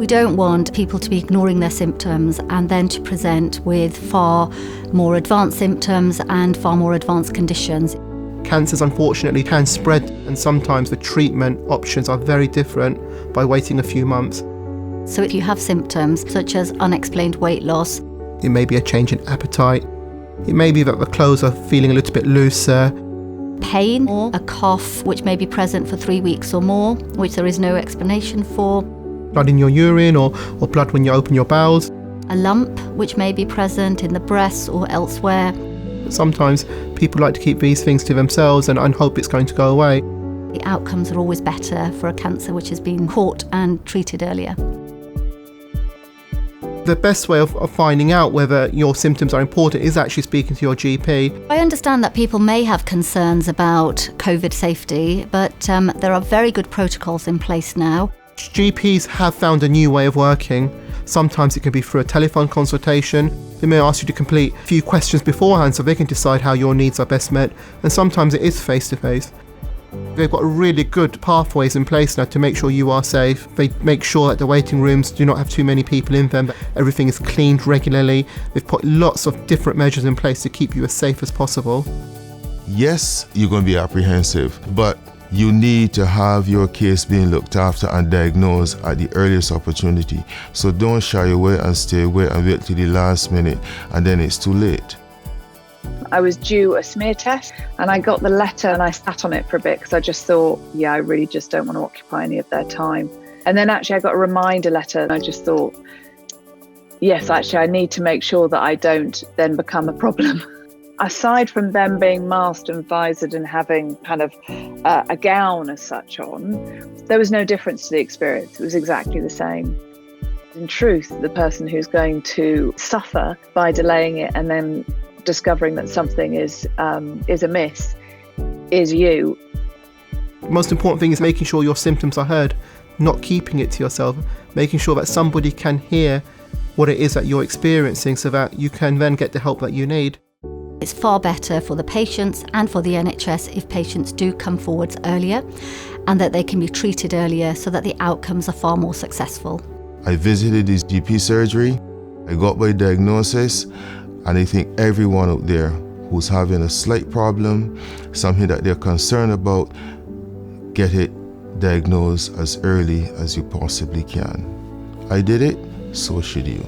We don't want people to be ignoring their symptoms and then to present with far more advanced symptoms and far more advanced conditions. Cancers unfortunately can spread, and sometimes the treatment options are very different by waiting a few months. So if you have symptoms such as unexplained weight loss, it may be a change in appetite, it may be that the clothes are feeling a little bit looser, pain or a cough which may be present for 3 weeks or more, which there is no explanation for, blood in your urine or blood when you open your bowels, a lump which may be present in the breasts or elsewhere. Sometimes people like to keep these things to themselves and hope it's going to go away. The outcomes are always better for a cancer which has been caught and treated earlier. The best way of finding out whether your symptoms are important is actually speaking to your GP. I understand that people may have concerns about COVID safety, but there are very good protocols in place now. GPs have found a new way of working. Sometimes it can be through a telephone consultation. They may ask you to complete a few questions beforehand so they can decide how your needs are best met, and sometimes it is face-to-face. They've got really good pathways in place now to make sure you are safe. They make sure that the waiting rooms do not have too many people in them, that everything is cleaned regularly. They've put lots of different measures in place to keep you as safe as possible. Yes, you're going to be apprehensive, but you need to have your case being looked after and diagnosed at the earliest opportunity. So don't shy away and stay away and wait till the last minute, and then it's too late. I was due a smear test and I got the letter and I sat on it for a bit because I just thought, I really just don't want to occupy any of their time. And then actually I got a reminder letter and I just thought, yes, actually I need to make sure that I don't then become a problem. Aside from them being masked and visored and having kind of a gown as such on, there was no difference to the experience. It was exactly the same. In truth, the person who's going to suffer by delaying it and then discovering that something is amiss is you. The most important thing is making sure your symptoms are heard, not keeping it to yourself, making sure that somebody can hear what it is that you're experiencing so that you can then get the help that you need. It's far better for the patients and for the NHS if patients do come forwards earlier and that they can be treated earlier so that the outcomes are far more successful. I visited this GP surgery, I got my diagnosis, and I think everyone out there who's having a slight problem, something that they're concerned about, get it diagnosed as early as you possibly can. I did it, so should you.